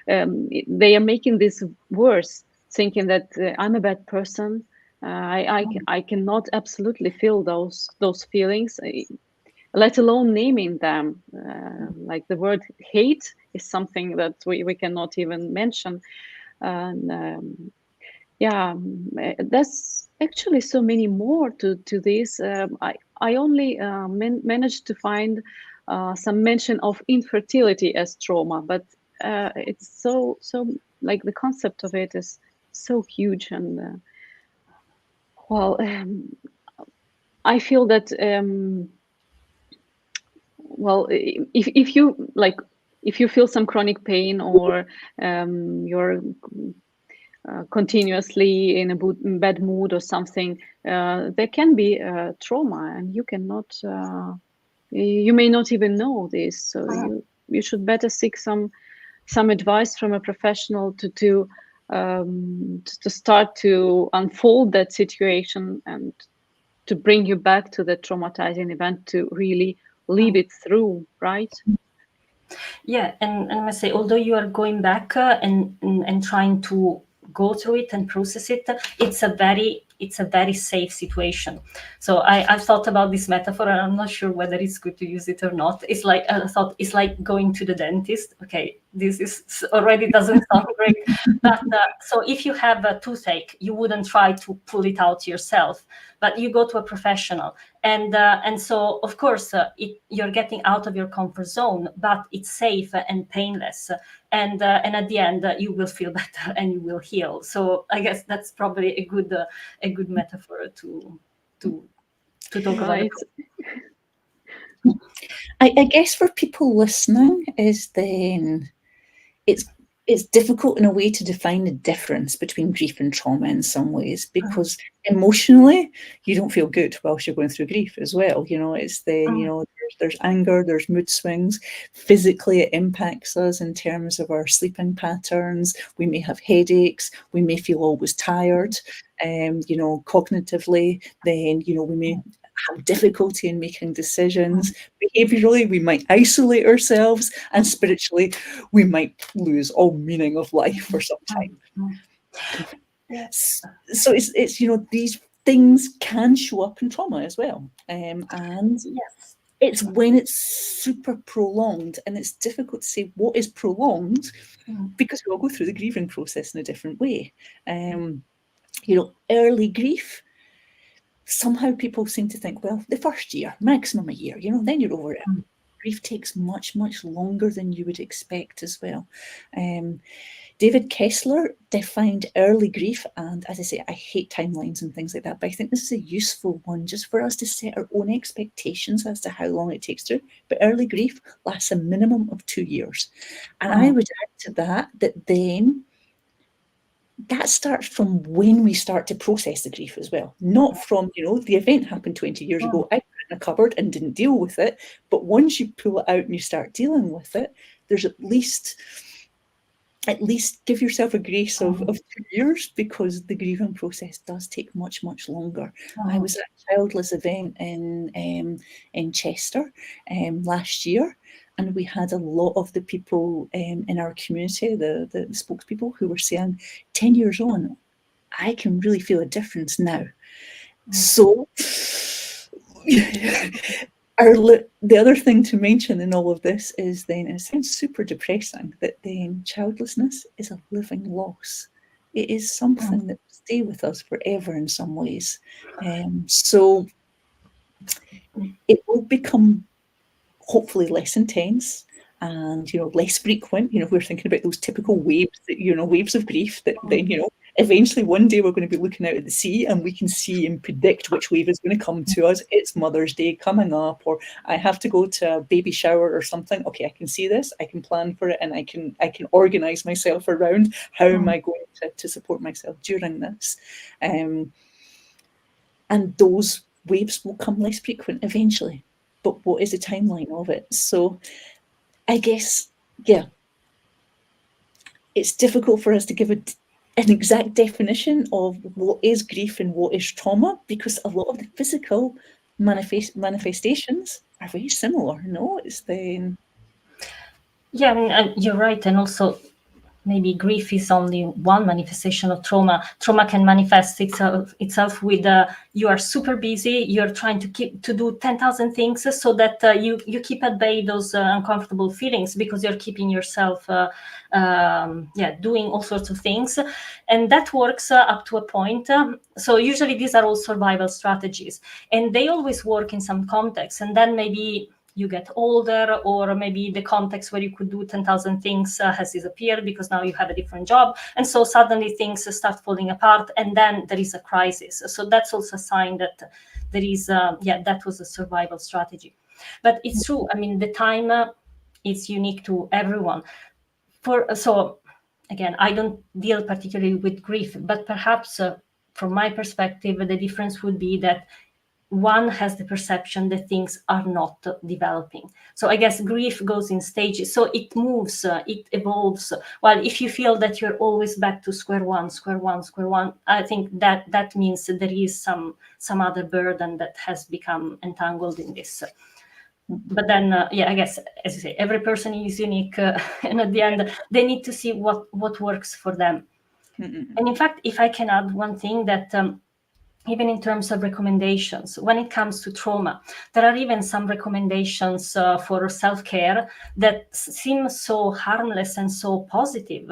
[SPEAKER 1] they are making this worse, thinking that I'm a bad person. I cannot absolutely feel those feelings, let alone naming them. Like the word hate is something that we cannot even mention. And yeah, there's actually so many more to this. I only managed to find some mention of infertility as trauma, but it's so like the concept of it is so huge. And well, I feel that well, if you like, if you feel some chronic pain, or you're continuously in a bad mood or something, there can be trauma, and you cannot you may not even know this. So you should better seek some advice from a professional to start to unfold that situation, and to bring you back to the traumatizing event, to really leave it through, right?
[SPEAKER 3] Yeah, and I must say, although you are going back and trying to go through it and process it, it's a very safe situation. So I've thought about this metaphor, and I'm not sure whether it's good to use it or not. It's like, I thought it's like going to the dentist. Okay, this is already doesn't sound great, but so if you have a toothache, you wouldn't try to pull it out yourself, but you go to a professional. And so, of course, you're getting out of your comfort zone, but it's safe and painless. And at the end, you will feel better and you will heal. So I guess that's probably a good metaphor to talk about
[SPEAKER 1] Right.
[SPEAKER 3] it.
[SPEAKER 2] I guess for people listening is then it's difficult in a way to define the difference between grief and trauma in some ways, because emotionally you don't feel good whilst you're going through grief as well. It's then, there's anger, there's mood swings. Physically, it impacts us in terms of our sleeping patterns. We may have headaches. We may feel always tired. Cognitively, then, we may have difficulty in making decisions. Behaviorally, we might isolate ourselves, and spiritually, we might lose all meaning of life for some time. So it's these things can show up in trauma as well, and
[SPEAKER 3] Yes.
[SPEAKER 2] it's when it's super prolonged, and it's difficult to say what is prolonged, because we all go through the grieving process in a different way. Early grief, somehow people seem to think, well, the first year, maximum a year, then you're over it. Grief takes much, much longer than you would expect as well. David Kessler defined early grief, and as I say, I hate timelines and things like that, but I think this is a useful one just for us to set our own expectations as to how long it takes to. But early grief lasts a minimum of 2 years. And I would add to that then that starts from when we start to process the grief as well, not from, the event happened 20 years ago, I put it in a cupboard and didn't deal with it. But once you pull it out and you start dealing with it, there's at least give yourself a grace of 2 years, because the grieving process does take much, much longer. I was at a childless event in Chester last year, and we had a lot of the people in our community, the spokespeople, who were saying, 10 years on, I can really feel a difference now. So the other thing to mention in all of this is then, and it sounds super depressing, that then childlessness is a living loss. It is something that will stay with us forever in some ways. So it will become hopefully less intense and, less frequent. We're thinking about those typical waves, waves of grief that then, eventually one day we're going to be looking out at the sea and we can see and predict which wave is going to come to us. It's Mother's Day coming up, or I have to go to a baby shower or something. Okay, I can see this, I can plan for it, and I can organize myself around how am I going to support myself during this. And those waves will come less frequent eventually. But what is the timeline of it? So I guess yeah, it's difficult for us to give an exact definition of what is grief and what is trauma, because a lot of the physical manifestations are very similar. No, it's the
[SPEAKER 3] Yeah, I mean, you're right. And also, maybe grief is only one manifestation of trauma. Trauma can manifest itself with you are super busy, you're trying to do 10,000 things so that you keep at bay those uncomfortable feelings, because you're keeping yourself doing all sorts of things, and that works up to a point. So usually these are all survival strategies, and they always work in some context, and then maybe you get older, or maybe the context where you could do 10,000 things has disappeared because now you have a different job. And so suddenly things start falling apart, and then there is a crisis. So that's also a sign that there is, that was a survival strategy. But it's true. I mean, the time is unique to everyone. So again, I don't deal particularly with grief, but perhaps from my perspective, the difference would be that one has the perception that things are not developing. So I guess grief goes in stages. So it moves, it evolves. While if you feel that you're always back to square one, I think that means that there is some other burden that has become entangled in this. But then, I guess, as you say, every person is unique. And at the end, they need to see what works for them. Mm-hmm. And in fact, if I can add one thing, that even in terms of recommendations, when it comes to trauma, there are even some recommendations for self-care that seem so harmless and so positive,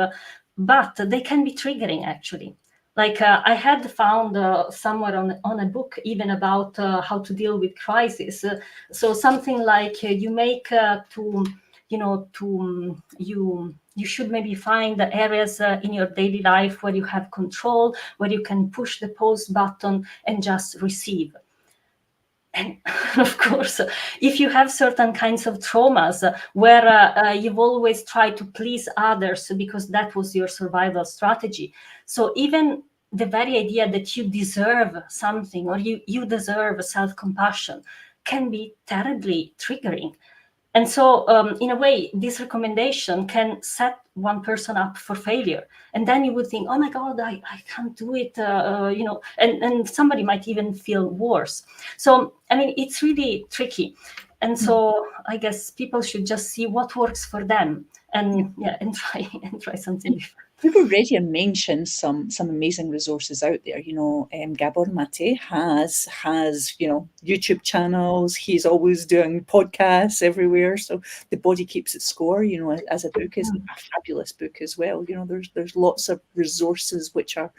[SPEAKER 3] but they can be triggering, actually. Like I had found somewhere on a book even about how to deal with crisis. So something like you make you should maybe find the areas in your daily life where you have control, where you can push the pause button and just receive. And of course, if you have certain kinds of traumas where you've always tried to please others because that was your survival strategy, so even the very idea that you deserve something, or you deserve self-compassion, can be terribly triggering. And so, in a way, this recommendation can set one person up for failure. And then you would think, oh my God, I can't do it, and somebody might even feel worse. So, I mean, it's really tricky. And so I guess people should just see what works for them and try something different.
[SPEAKER 2] We've already mentioned some amazing resources out there. Gabor Mate has YouTube channels. He's always doing podcasts everywhere. So The Body Keeps Its Score, as a book, is a fabulous book as well. There's lots of resources which are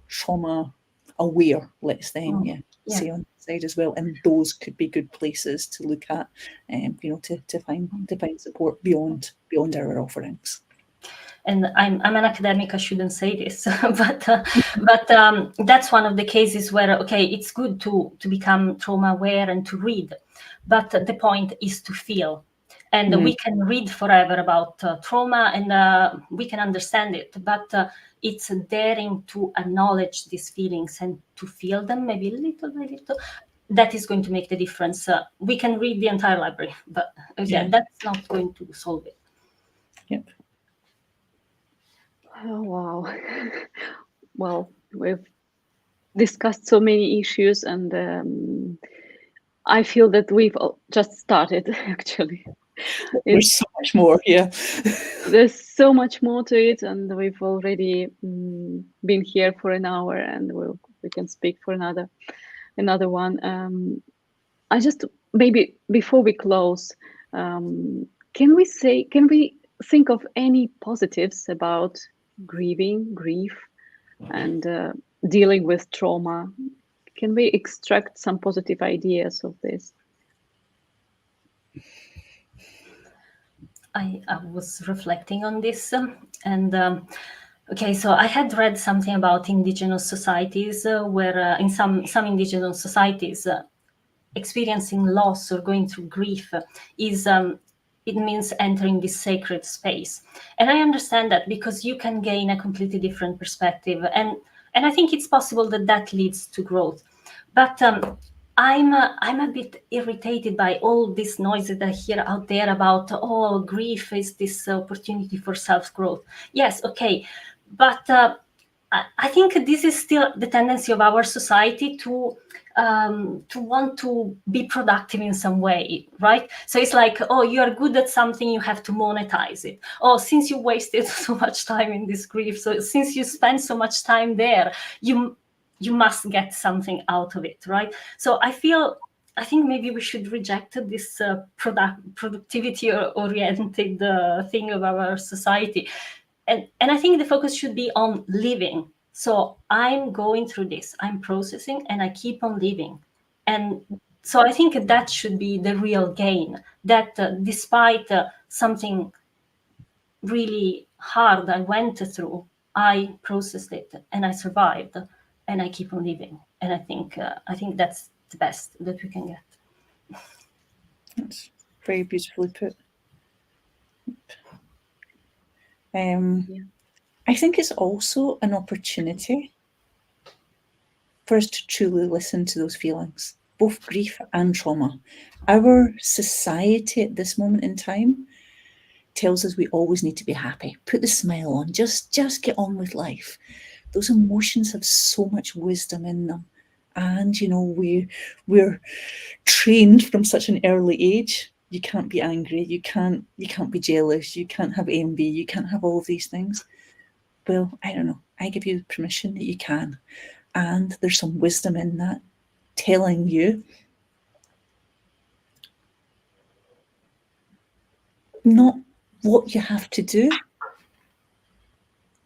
[SPEAKER 2] trauma aware, let's then say on the side as well. And those could be good places to look at, to find support beyond our offerings.
[SPEAKER 3] And I'm an academic, I shouldn't say this, but that's one of the cases where, okay, it's good to become trauma aware and to read, but the point is to feel. And we can read forever about trauma, and we can understand it, but it's daring to acknowledge these feelings and to feel them, maybe little by little. That is going to make the difference. We can read the entire library, but that's not going to solve it.
[SPEAKER 2] Yep.
[SPEAKER 1] Oh, wow. Well, we've discussed so many issues, and I feel that we've just started, actually.
[SPEAKER 2] There's so much more,
[SPEAKER 1] There's so much more to it, and we've already been here for an hour, and we can speak for another one. I just, maybe before we close, can we think of any positives about grief, and dealing with trauma? Can we extract some positive ideas of this?
[SPEAKER 3] I was reflecting on this, and okay, so I had read something about indigenous societies where in some indigenous societies, experiencing loss or going through grief is it means entering this sacred space. And I understand that, because you can gain a completely different perspective, and I think it's possible that leads to growth. But I'm a bit irritated by all this noise that I hear out there about, oh, grief is this opportunity for self-growth. Yes, okay, but I think this is still the tendency of our society to want to be productive in some way, right? So it's like, oh, you are good at something, you have to monetize it. Oh, since you wasted so much time in this grief, so since you spend so much time there, you must get something out of it, right? So I think maybe we should reject this productivity-oriented thing of our society. And I think the focus should be on living. So I'm going through this, I'm processing, and I keep on living. And so I think that should be the real gain, that despite something really hard I went through, I processed it and I survived and I keep on living. And I think that's the best that we can get.
[SPEAKER 2] That's very beautifully put. I think it's also an opportunity for us to truly listen to those feelings, both grief and trauma. Our society at this moment in time tells us we always need to be happy, put the smile on, just get on with life. Those emotions have so much wisdom in them. And, you know, we're trained from such an early age. You can't be angry, you can't be jealous, you can't have envy, you can't have all of these things. Well, I don't know, I give you permission that you can. And there's some wisdom in that, telling you not what you have to do,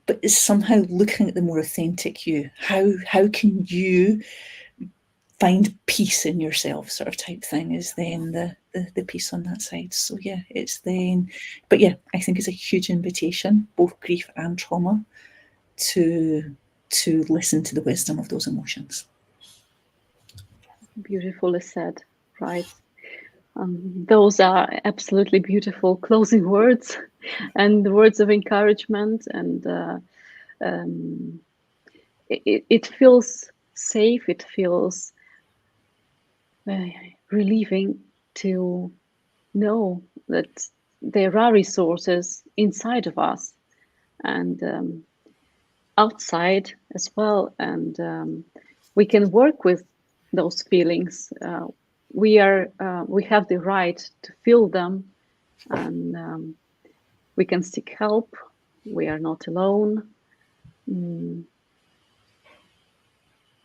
[SPEAKER 2] but it's somehow looking at the more authentic you. How can you find peace in yourself, sort of type thing, is then the piece on that side. So yeah, it's then, but yeah, I think it's a huge invitation, both grief and trauma, to listen to the wisdom of those emotions.
[SPEAKER 1] Beautifully said, right? Those are absolutely beautiful closing words and the words of encouragement. And it feels safe. It feels relieving to know that there are resources inside of us and outside as well. And we can work with those feelings. We have the right to feel them, and we can seek help. We are not alone.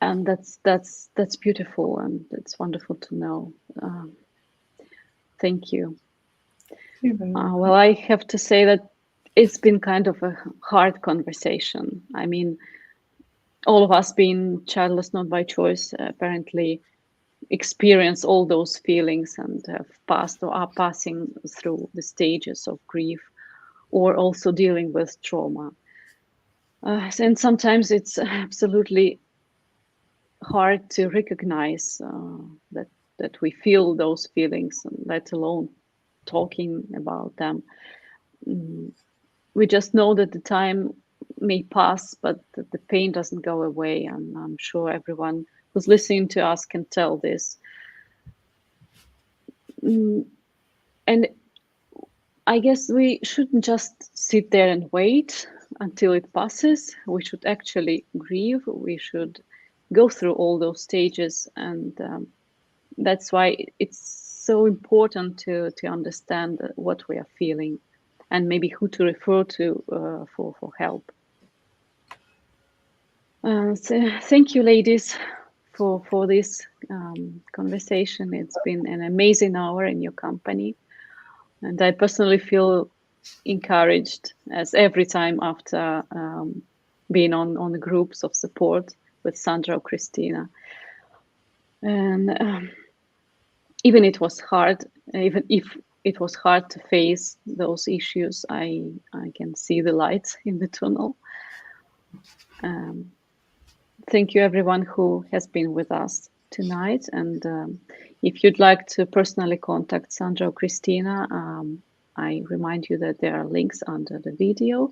[SPEAKER 1] And that's beautiful, and it's wonderful to know. Thank you. Well, I have to say that it's been kind of a hard conversation. I mean, all of us being childless not by choice apparently experience all those feelings and have passed or are passing through the stages of grief, or also dealing with trauma. And sometimes it's absolutely hard to recognize that we feel those feelings, let alone talking about them. We just know that the time may pass, but that the pain doesn't go away. And I'm sure everyone who's listening to us can tell this. And I guess we shouldn't just sit there and wait until it passes. We should actually grieve. We should go through all those stages, and that's why it's so important to understand what we are feeling and maybe who to refer to for help. So thank you, ladies, for this conversation. It's been an amazing hour in your company, and I personally feel encouraged as every time after being on the groups of support with Sandra or Cristina. And even it was hard, even if it was hard to face those issues, I can see the light in the tunnel. Thank you, everyone who has been with us tonight. And if you'd like to personally contact Sandra or Cristina, I remind you that there are links under the video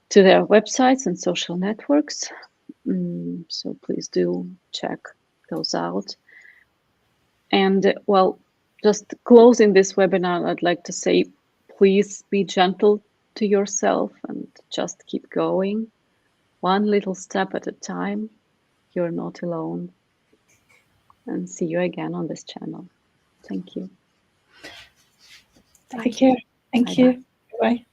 [SPEAKER 1] to their websites and social networks. So please do check those out. And well, just closing this webinar, I'd like to say, please be gentle to yourself and just keep going. One little step at a time. You're not alone. And see you again on this channel. Thank you.
[SPEAKER 2] Take care. Thank you. Bye.